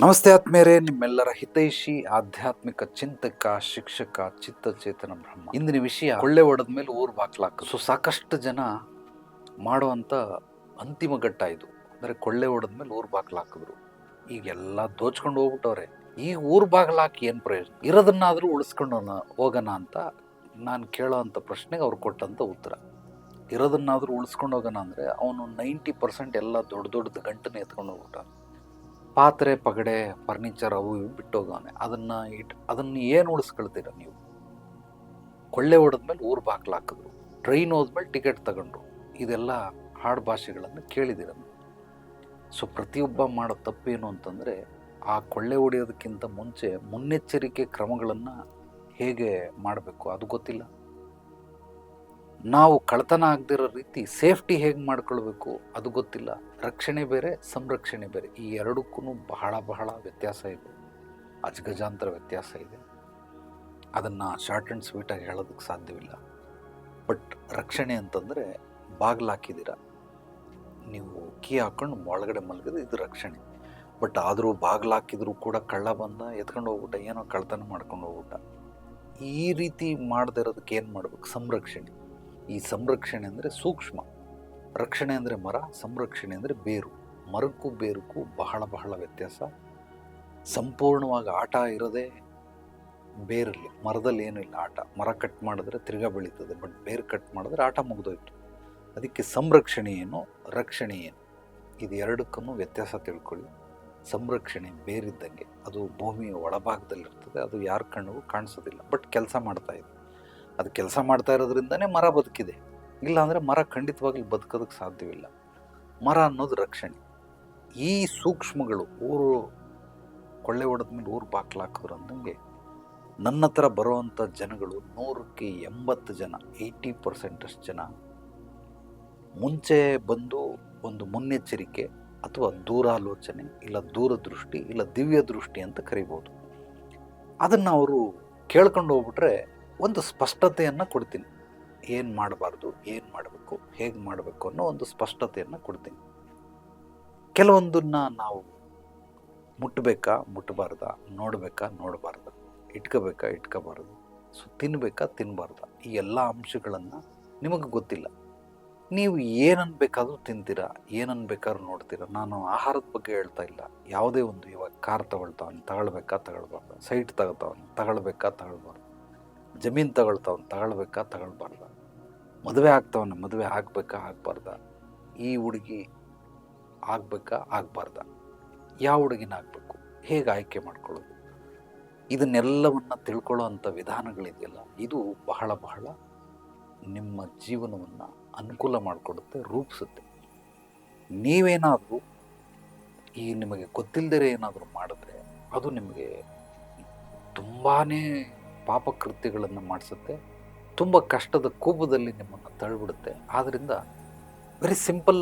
ನಮಸ್ತೆ ಆತ್ಮೇರೆ, ನಿಮ್ಮೆಲ್ಲರ ಹಿತೈಷಿ ಆಧ್ಯಾತ್ಮಿಕ ಚಿಂತಕ ಶಿಕ್ಷಕ ಚಿತ್ತಚೇತನ ಬ್ರಹ್ಮ. ಇಂದಿನ ವಿಷಯ ಕೊಳ್ಳೆ ಹೊಡೆದ ಮೇಲೆ ಊರು ಬಾಕ್ಲಾಕ. ಸಾಕಷ್ಟು ಜನ ಮಾಡುವಂತ ಅಂತಿಮ ಘಟ್ಟ ಇದು. ಅಂದ್ರೆ ಕೊಳ್ಳೆ ಹೊಡೆದ ಮೇಲೆ ಊರು ಬಾಕ್ಲಾಕಿದ್ರು. ಈಗೆಲ್ಲ ದೋಚ್ಕೊಂಡು ಹೋಗ್ಬಿಟ್ಟವ್ರೆ. ಈಗ ಊರು ಬಾಗ್ಲಾಕಿ ಏನ್ ಪ್ರಯೋಜನ? ಇರೋದನ್ನಾದ್ರೂ ಉಳಿಸ್ಕೊಂಡು ಹೋಗೋಣ ಅಂತ ನಾನು ಕೇಳೋ ಅಂತ ಪ್ರಶ್ನೆಗೆ ಅವ್ರು ಕೊಟ್ಟಂತ ಉತ್ತರ. ಇರೋದನ್ನಾದ್ರೂ ಉಳಿಸ್ಕೊಂಡು ಹೋಗೋಣ ಅಂದ್ರೆ ಅವನು 90% ಎಲ್ಲ ದೊಡ್ಡ ದೊಡ್ಡದ ಗಂಟನ್ನ ಎತ್ಕೊಂಡು ಹೋಗ್ಬಿಟ್ಟ. ಪಾತ್ರೆ ಪಗಡೆ ಫರ್ನಿಚರ್ ಅವು ಇವು ಬಿಟ್ಟೋಗವನೆ. ಅದನ್ನ ಏನು ಉಳಿಸ್ಕೊಳ್ತೀರ ನೀವು? ಕೊಳ್ಳೆ ಹೊಡೆದ್ಮೇಲೆ ಊರು ಬಾಕ್ಲಾಕಿದ್ರು, ಟ್ರೈನ್ ಹೋದ್ಮೇಲೆ ಟಿಕೆಟ್ ತಗೊಂಡ್ರು. ಇದೆಲ್ಲ ಹಾಡು ಭಾಷೆಗಳನ್ನು ಕೇಳಿದಿರ. ಪ್ರತಿಯೊಬ್ಬ ಮಾಡೋ ತಪ್ಪೇನು ಅಂತಂದರೆ, ಆ ಕೊಳ್ಳೆ ಹೊಡೆಯೋದಕ್ಕಿಂತ ಮುಂಚೆ ಮುನ್ನೆಚ್ಚರಿಕೆ ಕ್ರಮಗಳನ್ನು ಹೇಗೆ ಮಾಡಬೇಕು ಅದು ಗೊತ್ತಿಲ್ಲ. ನಾವು ಕಳ್ತನ ಆಗದಿರೋ ರೀತಿ ಸೇಫ್ಟಿ ಹೇಗೆ ಮಾಡ್ಕೊಳ್ಬೇಕು ಅದು ಗೊತ್ತಿಲ್ಲ. ರಕ್ಷಣೆ ಬೇರೆ, ಸಂರಕ್ಷಣೆ ಬೇರೆ. ಈ ಎರಡಕ್ಕೂ ಬಹಳ ಬಹಳ ವ್ಯತ್ಯಾಸ ಇದೆ, ಅಜಗಜಾಂತರ ವ್ಯತ್ಯಾಸ ಇದೆ. ಅದನ್ನು ಶಾರ್ಟ್ ಆ್ಯಂಡ್ ಸ್ವೀಟಾಗಿ ಹೇಳೋದಕ್ಕೆ ಸಾಧ್ಯವಿಲ್ಲ. ಬಟ್ ರಕ್ಷಣೆ ಅಂತಂದರೆ ಬಾಗಿಲು ಹಾಕಿದ್ದೀರ, ನೀವು ಕೀ ಹಾಕ್ಕೊಂಡು ಒಳಗಡೆ ಮಲಗಿದ್ರೆ ಇದು ರಕ್ಷಣೆ. ಬಟ್ ಆದರೂ ಬಾಗಿಲು ಹಾಕಿದ್ರು ಕೂಡ ಕಳ್ಳ ಬಂದ ಎತ್ಕೊಂಡು ಹೋಗ್ಬಿಟ್ಟ, ಏನೋ ಕಳ್ತನ ಮಾಡ್ಕೊಂಡು ಹೋಗ್ಬಿಟ್ಟ. ಈ ರೀತಿ ಮಾಡದೇ ಇರೋದಕ್ಕೆ ಏನು ಮಾಡಬೇಕು? ಸಂರಕ್ಷಣೆ. ಈ ಸಂರಕ್ಷಣೆ ಅಂದರೆ ಸೂಕ್ಷ್ಮ, ರಕ್ಷಣೆ ಅಂದರೆ ಮರ, ಸಂರಕ್ಷಣೆ ಅಂದರೆ ಬೇರು. ಮರಕ್ಕೂ ಬೇರಕ್ಕೂ ಬಹಳ ಬಹಳ ವ್ಯತ್ಯಾಸ. ಸಂಪೂರ್ಣವಾಗಿ ಆಟ ಇರೋದೇ ಬೇರಲ್ಲಿ, ಮರದಲ್ಲಿ ಏನೂ ಇಲ್ಲ ಆಟ. ಮರ ಕಟ್ ಮಾಡಿದ್ರೆ ತಿರ್ಗಾ ಬೆಳೀತದೆ, ಬಟ್ ಬೇರು ಕಟ್ ಮಾಡಿದ್ರೆ ಆಟ ಮುಗಿದೋಯ್ತು. ಅದಕ್ಕೆ ಸಂರಕ್ಷಣೆ ಏನು, ರಕ್ಷಣೆ ಏನು, ಇದು ಎರಡಕ್ಕೂ ವ್ಯತ್ಯಾಸ ತಿಳ್ಕೊಳ್ಳಿ. ಸಂರಕ್ಷಣೆ ಬೇರಿದ್ದಂಗೆ, ಅದು ಭೂಮಿಯ ಒಳಭಾಗದಲ್ಲಿರ್ತದೆ, ಅದು ಯಾರ ಕಣ್ಣಿಗೂ ಕಾಣಿಸೋದಿಲ್ಲ, ಬಟ್ ಕೆಲಸ ಮಾಡ್ತಾ ಇದೆ. ಅದು ಕೆಲಸ ಮಾಡ್ತಾ ಇರೋದ್ರಿಂದನೇ ಮರ ಬದುಕಿದೆ. ಇಲ್ಲಾಂದರೆ ಮರ ಖಂಡಿತವಾಗ್ಲೂ ಬದುಕೋದಕ್ಕೆ ಸಾಧ್ಯವಿಲ್ಲ. ಮರ ಅನ್ನೋದು ರಕ್ಷಣೆ. ಈ ಸೂಕ್ಷ್ಮಗಳು ಊರು ಕೊಳ್ಳೆ ಹೊಡೆದ್ಮೇಲೆ ಊರು ಬಾಕ್ಲಾಕಿದ್ರು ಅಂದಂಗೆ ನನ್ನ ಹತ್ರ ಬರುವಂಥ ಜನಗಳು 100ಕ್ಕೆ 80 ಜನ, 80% ಅಷ್ಟು ಜನ ಮುಂಚೆ ಬಂದು ಒಂದು ಮುನ್ನೆಚ್ಚರಿಕೆ ಅಥವಾ ದೂರಾಲೋಚನೆ ಇಲ್ಲ ದೂರದೃಷ್ಟಿ ಇಲ್ಲ ದಿವ್ಯ ದೃಷ್ಟಿ ಅಂತ ಕರಿಬೋದು. ಅದನ್ನು ಅವರು ಕೇಳ್ಕೊಂಡು ಹೋಗ್ಬಿಟ್ರೆ ಒಂದು ಸ್ಪಷ್ಟತೆಯನ್ನು ಕೊಡ್ತೀನಿ. ಏನು ಮಾಡಬಾರ್ದು, ಏನು ಮಾಡಬೇಕು, ಹೇಗೆ ಮಾಡಬೇಕು ಅನ್ನೋ ಒಂದು ಸ್ಪಷ್ಟತೆಯನ್ನು ಕೊಡ್ತೀನಿ. ಕೆಲವೊಂದನ್ನು ನಾವು ಮುಟ್ಟಬೇಕಾ ಮುಟ್ಟಬಾರ್ದ, ನೋಡಬೇಕಾ ನೋಡಬಾರ್ದ, ಇಟ್ಕೋಬೇಕಾ ಇಟ್ಕೋಬಾರ್ದು, ತಿನ್ನಬೇಕಾ ತಿನ್ನಬಾರ್ದ, ಈ ಎಲ್ಲ ಅಂಶಗಳನ್ನು ನಿಮಗೆ ಗೊತ್ತಿಲ್ಲ. ನೀವು ಏನನ್ನು ಬೇಕಾದರೂ ತಿಂತೀರಾ, ಏನನ್ನು ಬೇಕಾದ್ರೂ ನೋಡ್ತೀರಾ. ನಾನು ಆಹಾರದ ಬಗ್ಗೆ ಹೇಳ್ತಾ ಇಲ್ಲ. ಯಾವುದೇ ಒಂದು, ಇವಾಗ ಕಾರ್ ತಗೊಳ್ಬೇಕಾ ತಗೊಳ್ಬಾರ್ದು, ಸೈಟ್ ತಗೊಳ್ಬೇಕಾ ತಗೊಳ್ಬಾರ್ದು, ಜಮೀನು ತಗೊಳ್ಬೇಕಾ ತಗೊಳ್ಬಾರ್ದ, ಮದುವೆ ಮದುವೆ ಆಗಬೇಕಾ ಆಗಬಾರ್ದ, ಈ ಹುಡುಗಿ ಆಗಬೇಕಾ ಆಗಬಾರ್ದ, ಯಾವ ಹುಡುಗಿನ ಆಗಬೇಕು, ಹೇಗೆ ಆಯ್ಕೆ ಮಾಡ್ಕೊಳ್ಳೋದು, ಇದನ್ನೆಲ್ಲವನ್ನು ತಿಳ್ಕೊಳ್ಳೋ ಅಂಥ ವಿಧಾನಗಳಿದೆಯಲ್ಲ, ಇದು ಬಹಳ ಬಹಳ ನಿಮ್ಮ ಜೀವನವನ್ನು ಅನುಕೂಲ ಮಾಡಿಕೊಡುತ್ತೆ, ರೂಪಿಸುತ್ತೆ. ನೀವೇನಾದರೂ ಈ ನಿಮಗೆ ಗೊತ್ತಿಲ್ಲದೇ ಏನಾದರೂ ಮಾಡಿದ್ರೆ ಅದು ನಿಮಗೆ ತುಂಬಾ ಪಾಪಕೃತ್ಯಗಳನ್ನು ಮಾಡಿಸುತ್ತೆ, ತುಂಬ ಕಷ್ಟದ ಕೂಪದಲ್ಲಿ ನಿಮ್ಮನ್ನು ತಳ್ಳಿಬಿಡುತ್ತೆ. ಆದ್ದರಿಂದ ವೆರಿ ಸಿಂಪಲ್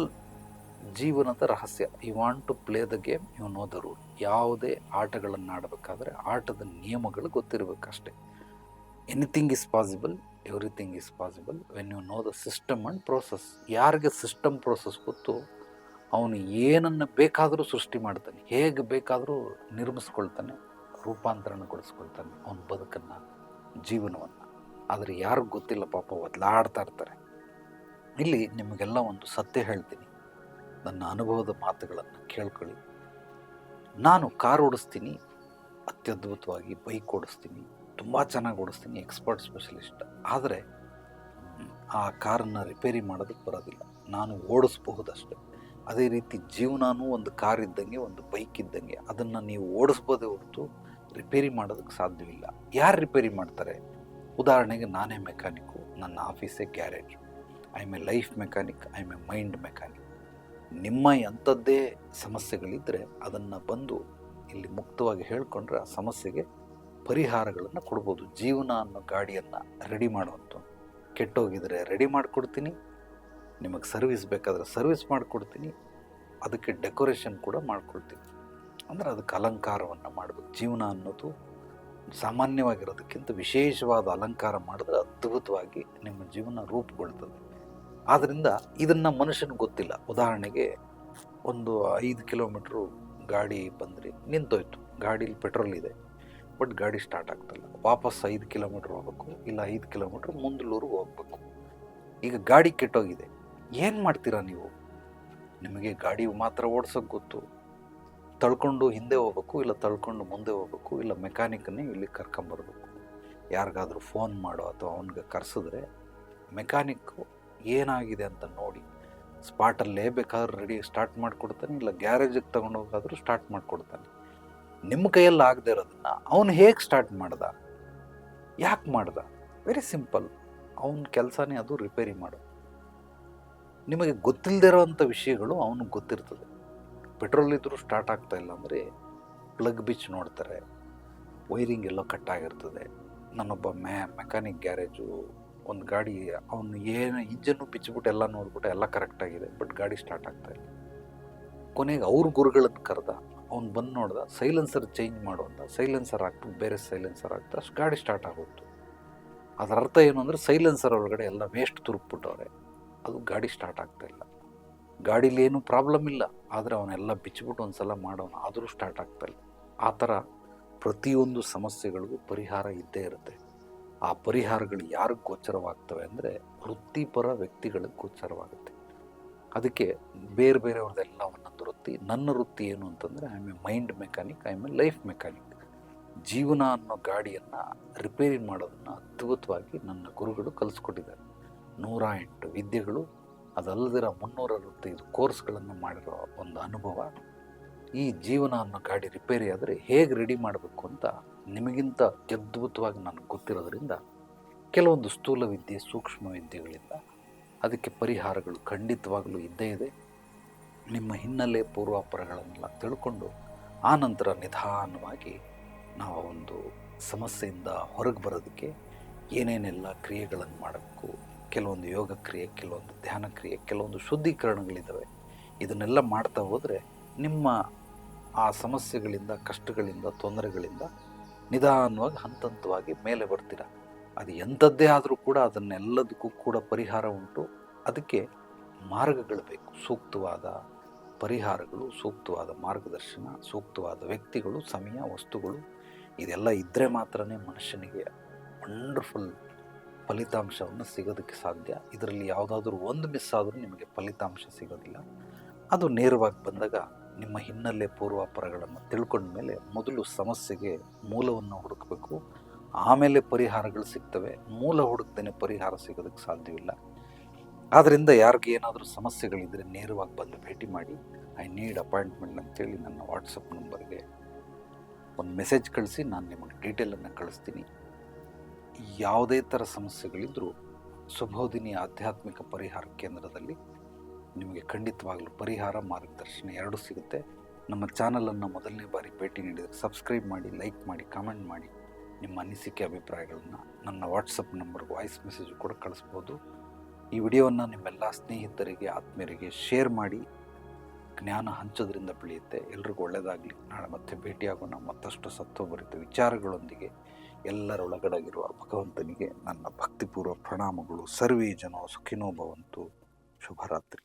ಜೀವನದ ರಹಸ್ಯ. You want to play the game, you know the rule. ಯಾವುದೇ ಆಟಗಳನ್ನು ಆಡಬೇಕಾದ್ರೆ ಆಟದ ನಿಯಮಗಳು ಗೊತ್ತಿರಬೇಕಷ್ಟೆ. Anything is possible, everything is possible when you know the system and process. ಯಾರಿಗೆ ಸಿಸ್ಟಮ್ ಪ್ರೋಸೆಸ್ ಗೊತ್ತು ಅವನು ಏನನ್ನು ಬೇಕಾದರೂ ಸೃಷ್ಟಿ ಮಾಡ್ತಾನೆ, ಹೇಗೆ ಬೇಕಾದರೂ ನಿರ್ಮಿಸ್ಕೊಳ್ತಾನೆ, ರೂಪಾಂತರಣಗೊಳಿಸ್ಕೊಳ್ತಾನೆ ಅವನ ಬದುಕನ್ನು, ಜೀವನವನ್ನು. ಆದರೆ ಯಾರಿಗೂ ಗೊತ್ತಿಲ್ಲ, ಪಾಪ ಒದ್ಲಾಡ್ತಾ ಇರ್ತಾರೆ. ಇಲ್ಲಿ ನಿಮಗೆಲ್ಲ ಒಂದು ಸತ್ಯ ಹೇಳ್ತೀನಿ, ನನ್ನ ಅನುಭವದ ಮಾತುಗಳನ್ನು ಕೇಳ್ಕೊಳ್ಳಿ. ನಾನು ಕಾರ್ ಓಡಿಸ್ತೀನಿ, ಅತ್ಯದ್ಭುತವಾಗಿ ಬೈಕ್ ಓಡಿಸ್ತೀನಿ, ತುಂಬ ಚೆನ್ನಾಗಿ ಓಡಿಸ್ತೀನಿ, ಎಕ್ಸ್ಪರ್ಟ್ ಸ್ಪೆಷಲಿಸ್ಟ್. ಆದರೆ ಆ ಕಾರನ್ನು ರಿಪೇರಿ ಮಾಡೋದಕ್ಕೆ ಬರೋದಿಲ್ಲ, ನಾನು ಓಡಿಸ್ಬಹುದಷ್ಟೆ. ಅದೇ ರೀತಿ ಜೀವನವೂ ಒಂದು ಕಾರ್ ಇದ್ದಂಗೆ, ಒಂದು ಬೈಕ್ ಇದ್ದಂಗೆ. ಅದನ್ನು ನೀವು ಓಡಿಸ್ಬೋದೇ ಹೊರತು ರಿಪೇರಿ ಮಾಡೋದಕ್ಕೆ ಸಾಧ್ಯವಿಲ್ಲ. ಯಾರು ರಿಪೇರಿ ಮಾಡ್ತಾರೆ? ಉದಾಹರಣೆಗೆ ನಾನೇ ಮೆಕ್ಯಾನಿಕ್ಕು, ನನ್ನ ಆಫೀಸೇ garage. I am a life mechanic, I am a mind mechanic. ನಿಮ್ಮ ಅಂಥದ್ದೇ ಸಮಸ್ಯೆಗಳಿದ್ದರೆ ಅದನ್ನು ಬಂದು ಇಲ್ಲಿ ಮುಕ್ತವಾಗಿ ಹೇಳ್ಕೊಂಡ್ರೆ ಆ ಸಮಸ್ಯೆಗೆ ಪರಿಹಾರಗಳನ್ನು ಕೊಡ್ಬೋದು. ಜೀವನ ಅನ್ನೋ ಗಾಡಿಯನ್ನು ರೆಡಿ ಮಾಡುವಂಥ, ಕೆಟ್ಟೋಗಿದರೆ ರೆಡಿ ಮಾಡಿಕೊಡ್ತೀನಿ, ನಿಮಗೆ ಸರ್ವಿಸ್ ಬೇಕಾದರೆ ಸರ್ವಿಸ್ ಮಾಡಿಕೊಡ್ತೀನಿ, ಅದಕ್ಕೆ ಡೆಕೋರೇಷನ್ ಕೂಡ ಮಾಡ್ಕೊಡ್ತೀನಿ. ಅಂದರೆ ಅದಕ್ಕೆ ಅಲಂಕಾರವನ್ನು ಮಾಡಬೇಕು. ಜೀವನ ಅನ್ನೋದು ಸಾಮಾನ್ಯವಾಗಿರೋದಕ್ಕಿಂತ ವಿಶೇಷವಾದ ಅಲಂಕಾರ ಮಾಡಿದ್ರೆ ಅದ್ಭುತವಾಗಿ ನಿಮ್ಮ ಜೀವನ ರೂಪುಗೊಳ್ತದೆ. ಆದ್ದರಿಂದ ಇದನ್ನು ಮನುಷ್ಯನಿಗೆ ಗೊತ್ತಿಲ್ಲ. ಉದಾಹರಣೆಗೆ ಒಂದು 5 ಕಿಲೋಮೀಟ್ರು ಗಾಡಿ ಬಂದ್ರಿ, ನಿಂತೋಯ್ತು, ಗಾಡೀಲಿ ಪೆಟ್ರೋಲ್ ಇದೆ, ಬಟ್ ಗಾಡಿ ಸ್ಟಾರ್ಟ್ ಆಗ್ತಾಯಿಲ್ಲ. ವಾಪಸ್ 5 ಕಿಲೋಮೀಟ್ರ್ ಹೋಗ್ಬೇಕು, ಇಲ್ಲ 5 ಕಿಲೋಮೀಟ್ರ್ ಮುಂದಲೂರಿಗೆ ಹೋಗ್ಬೇಕು. ಈಗ ಗಾಡಿ ಕೆಟ್ಟೋಗಿದೆ, ಏನು ಮಾಡ್ತೀರಾ ನೀವು? ನಿಮಗೆ ಗಾಡಿ ಮಾತ್ರ ಓಡ್ಸೋಕ್ಕೆ ಗೊತ್ತು, ತಳ್ಕೊಂಡು ಹಿಂದೆ ಹೋಗ್ಬೇಕು, ಇಲ್ಲ ತಳ್ಕೊಂಡು ಮುಂದೆ ಹೋಗ್ಬೇಕು, ಇಲ್ಲ ಮೆಕ್ಯಾನಿಕನ್ನೇ ಇಲ್ಲಿ ಕರ್ಕೊಂಬರ್ಬೇಕು. ಯಾರಿಗಾದ್ರೂ ಫೋನ್ ಮಾಡೋ ಅಥವಾ ಅವನಿಗೆ ಕರೆಸಿದ್ರೆ ಮೆಕ್ಯಾನಿಕ್ಕು ಏನಾಗಿದೆ ಅಂತ ನೋಡಿ ಸ್ಪಾಟಲ್ಲೇ ಬೇಕಾದ್ರೆ ರೆಡಿ ಸ್ಟಾರ್ಟ್ ಮಾಡಿಕೊಡ್ತಾನೆ, ಇಲ್ಲ ಗ್ಯಾರೇಜಿಗೆ ತೊಗೊಂಡೋಗಾದರೂ ಸ್ಟಾರ್ಟ್ ಮಾಡಿಕೊಡ್ತಾನೆ. ನಿಮ್ಮ ಕೈಯಲ್ಲಿ ಆಗದೆ ಇರೋದನ್ನ ಅವನು ಹೇಗೆ ಸ್ಟಾರ್ಟ್ ಮಾಡ್ದ, ಯಾಕೆ ಮಾಡ್ದ? ವೆರಿ ಸಿಂಪಲ್, ಅವನ ಕೆಲಸನೇ ಅದು ರಿಪೇರಿ ಮಾಡೋದು. ನಿಮಗೆ ಗೊತ್ತಿಲ್ಲದೆ ಇರೋವಂಥ ವಿಷಯಗಳು ಅವನಿಗೆ ಗೊತ್ತಿರ್ತದೆ. ಪೆಟ್ರೋಲ್ ಇದ್ದರೂ ಸ್ಟಾರ್ಟ್ ಆಗ್ತಾ ಇಲ್ಲ ಅಂದರೆ ಪ್ಲಗ್ ಬಿಚ್ಚಿ ನೋಡ್ತಾರೆ, ವೈರಿಂಗ್ ಎಲ್ಲೋ ಕಟ್ಟಾಗಿರ್ತದೆ. ನಾನೊಬ್ಬ ಮೆಕ್ಯಾನಿಕ್ ಗ್ಯಾರೇಜು ಒಂದು ಗಾಡಿ ಅವನು ಏನು ಇಂಜನ್ನು ಬಿಚ್ಚಿಬಿಟ್ಟು ಎಲ್ಲ ನೋಡ್ಬಿಟ್ಟು ಎಲ್ಲ ಕರೆಕ್ಟಾಗಿದೆ, ಬಟ್ ಗಾಡಿ ಸ್ಟಾರ್ಟ್ ಆಗ್ತಾಯಿಲ್ಲ. ಕೊನೆಗೆ ಅವ್ರ ಗುರುಗಳನ್ನು ಕರೆದ, ಅವ್ನು ಬಂದು ನೋಡ್ದ, ಸೈಲೆನ್ಸರ್ ಚೇಂಜ್ ಮಾಡುವಂಥ, ಸೈಲೆನ್ಸರ್ ಹಾಕ್ಬಿಟ್ಟು ಬೇರೆ ಸೈಲೆನ್ಸರ್ ಹಾಕ್ತಾ ಅಷ್ಟು ಗಾಡಿ ಸ್ಟಾರ್ಟ್ ಆಗೋಯ್ತು. ಅದರ ಅರ್ಥ ಏನು ಅಂದರೆ ಸೈಲೆನ್ಸರ್ ಒಳಗಡೆ ಎಲ್ಲ ವೇಸ್ಟ್ ತುರುಕ್ಬಿಟ್ಟವ್ರೆ, ಅದು ಗಾಡಿ ಸ್ಟಾರ್ಟ್ ಆಗ್ತಾಯಿಲ್ಲ. ಗಾಡೀಲಿ ಏನೂ ಪ್ರಾಬ್ಲಮ್ ಇಲ್ಲ, ಆದರೆ ಅವನ್ನೆಲ್ಲ ಬಿಚ್ಚಿಬಿಟ್ಟು ಒಂದು ಸಲ ಮಾಡೋನು, ಆದರೂ ಸ್ಟಾರ್ಟ್ ಆಗ್ತಾಯಿಲ್ಲ. ಆ ಥರ ಪ್ರತಿಯೊಂದು ಸಮಸ್ಯೆಗಳಿಗೂ ಪರಿಹಾರ ಇದ್ದೇ ಇರುತ್ತೆ. ಆ ಪರಿಹಾರಗಳು ಯಾರಿಗೆ ಗೋಚರವಾಗ್ತವೆ ಅಂದರೆ ವೃತ್ತಿಪರ ವ್ಯಕ್ತಿಗಳಿಗೆ ಗೋಚರವಾಗುತ್ತೆ. ಅದಕ್ಕೆ ಬೇರೆ ಬೇರೆಯವ್ರದ್ದೆಲ್ಲ ಒಂದೊಂದು ವೃತ್ತಿ. ನನ್ನ ವೃತ್ತಿ ಏನು ಅಂತಂದರೆ I am A mind mechanic, I am A life mechanic. ಜೀವನ ಅನ್ನೋ ಗಾಡಿಯನ್ನು ರಿಪೇರಿ ಮಾಡೋದನ್ನು ಅದ್ಭುತವಾಗಿ ನನ್ನ ಗುರುಗಳು ಕಲಿಸ್ಕೊಟ್ಟಿದ್ದಾರೆ. 108 ವಿದ್ಯೆಗಳು, ಅದಲ್ಲದಿರೋ 365 ಕೋರ್ಸ್ಗಳನ್ನು ಮಾಡಿರೋ ಒಂದು ಅನುಭವ. ಈ ಜೀವನ ಅನ್ನೋ ಗಾಡಿ ರಿಪೇರಿ ಆದರೆ ಹೇಗೆ ರೆಡಿ ಮಾಡಬೇಕು ಅಂತ ನಿಮಗಿಂತ ಅದ್ಭುತವಾಗಿ ನನಗೆ ಗೊತ್ತಿರೋದ್ರಿಂದ ಕೆಲವೊಂದು ಸ್ಥೂಲ ವಿದ್ಯೆ, ಸೂಕ್ಷ್ಮ ವಿದ್ಯೆಗಳಿಂದ ಅದಕ್ಕೆ ಪರಿಹಾರಗಳು ಖಂಡಿತವಾಗಲೂ ಇದ್ದೇ ಇದೆ. ನಿಮ್ಮ ಹಿನ್ನೆಲೆ ಪೂರ್ವಾಪರಗಳನ್ನೆಲ್ಲ ತಿಳ್ಕೊಂಡು ಆ ನಂತರ ನಿಧಾನವಾಗಿ ನಾವು ಒಂದು ಸಮಸ್ಯೆಯಿಂದ ಹೊರಗೆ ಬರೋದಕ್ಕೆ ಏನೇನೆಲ್ಲ ಕ್ರಿಯೆಗಳನ್ನು ಮಾಡಬೇಕು, ಕೆಲವೊಂದು ಯೋಗ ಕ್ರಿಯೆ, ಕೆಲವೊಂದು ಧ್ಯಾನ ಕ್ರಿಯೆ, ಕೆಲವೊಂದು ಶುದ್ಧೀಕರಣಗಳಿದ್ದಾವೆ. ಇದನ್ನೆಲ್ಲ ಮಾಡ್ತಾ ಹೋದರೆ ನಿಮ್ಮ ಆ ಸಮಸ್ಯೆಗಳಿಂದ, ಕಷ್ಟಗಳಿಂದ, ತೊಂದರೆಗಳಿಂದ ನಿಧಾನವಾಗಿ ಹಂತವಾಗಿ ಮೇಲೆ ಬರ್ತೀರ. ಅದು ಎಂಥದ್ದೇ ಆದರೂ ಕೂಡ ಅದನ್ನೆಲ್ಲದಕ್ಕೂ ಕೂಡ ಪರಿಹಾರ ಉಂಟು. ಅದಕ್ಕೆ ಮಾರ್ಗಗಳು ಬೇಕು, ಸೂಕ್ತವಾದ ಪರಿಹಾರಗಳು, ಸೂಕ್ತವಾದ ಮಾರ್ಗದರ್ಶನ, ಸೂಕ್ತವಾದ ವ್ಯಕ್ತಿಗಳು, ಸಮಯ, ವಸ್ತುಗಳು ಇದೆಲ್ಲ ಇದ್ದರೆ ಮಾತ್ರ ಮನುಷ್ಯನಿಗೆ ವಂಡರ್ಫುಲ್ ಫಲಿತಾಂಶವನ್ನು ಸಿಗೋದಕ್ಕೆ ಸಾಧ್ಯ. ಇದರಲ್ಲಿ ಯಾವುದಾದ್ರೂ ಒಂದು ಮಿಸ್ ಆದರೂ ನಿಮಗೆ ಫಲಿತಾಂಶ ಸಿಗೋದಿಲ್ಲ. ಅದು ನೇರವಾಗಿ ಬಂದಾಗ ನಿಮ್ಮ ಹಿನ್ನೆಲೆ ಪೂರ್ವಾಪರಗಳನ್ನು ತಿಳ್ಕೊಂಡ ಮೇಲೆ ಮೊದಲು ಸಮಸ್ಯೆಗೆ ಮೂಲವನ್ನು ಹುಡುಕಬೇಕು, ಆಮೇಲೆ ಪರಿಹಾರಗಳು ಸಿಗ್ತವೆ. ಮೂಲ ಹುಡುಕ್ದೇನೆ ಪರಿಹಾರ ಸಿಗೋದಕ್ಕೆ ಸಾಧ್ಯವಿಲ್ಲ. ಆದ್ದರಿಂದ ಯಾರಿಗೆ ಏನಾದರೂ ಸಮಸ್ಯೆಗಳಿದ್ದರೆ ನೇರವಾಗಿ ಬಂದು ಭೇಟಿ ಮಾಡಿ. ಐ ನೀಡ್ ಅಪಾಯಿಂಟ್ಮೆಂಟ್ ಅಂತೇಳಿ ನನ್ನ ವಾಟ್ಸಪ್ ನಂಬರ್ಗೆ ಒಂದು ಮೆಸೇಜ್ ಕಳಿಸಿ, ನಾನು ನಿಮಗೆ ಡೀಟೇಲನ್ನು ಕಳಿಸ್ತೀನಿ. ಯಾವುದೇ ಥರ ಸಮಸ್ಯೆಗಳಿದ್ದರೂ ಸುಬೋಧಿನಿ ಆಧ್ಯಾತ್ಮಿಕ ಪರಿಹಾರ ಕೇಂದ್ರದಲ್ಲಿ ನಿಮಗೆ ಖಂಡಿತವಾಗಲೂ ಪರಿಹಾರ, ಮಾರ್ಗದರ್ಶನ ಎರಡೂ ಸಿಗುತ್ತೆ. ನಮ್ಮ ಚಾನಲನ್ನು ಮೊದಲನೇ ಬಾರಿ ಭೇಟಿ ನೀಡಿದರೆ ಸಬ್ಸ್ಕ್ರೈಬ್ ಮಾಡಿ, ಲೈಕ್ ಮಾಡಿ, ಕಾಮೆಂಟ್ ಮಾಡಿ. ನಿಮ್ಮ ಅನಿಸಿಕೆ, ಅಭಿಪ್ರಾಯಗಳನ್ನು ನನ್ನ ವಾಟ್ಸಪ್ ನಂಬರ್ಗೆ ವಾಯ್ಸ್ ಮೆಸೇಜ್ ಕೂಡ ಕಳಿಸ್ಬೋದು. ಈ ವಿಡಿಯೋವನ್ನು ನಿಮ್ಮೆಲ್ಲ ಸ್ನೇಹಿತರಿಗೆ, ಆತ್ಮೀಯರಿಗೆ ಶೇರ್ ಮಾಡಿ. ಜ್ಞಾನ ಹಂಚೋದ್ರಿಂದ ಬೆಳೆಯುತ್ತೆ. ಎಲ್ರಿಗೂ ಒಳ್ಳೆಯದಾಗಲಿ. ನಾಳೆ ಮತ್ತೆ ಭೇಟಿಯಾಗೋಣ ಮತ್ತಷ್ಟು ಸತ್ವಭರಿತ ವಿಚಾರಗಳೊಂದಿಗೆ. ಎಲ್ಲರೊಳಗಡೆಗಿರುವ ಭಗವಂತನಿಗೆ ನನ್ನ ಭಕ್ತಿಪೂರ್ವ ಪ್ರಣಾಮಗಳು. ಸರ್ವೇ ಜನ ಸುಖಿನೋ ಭವಂತು. ಶುಭರಾತ್ರಿ.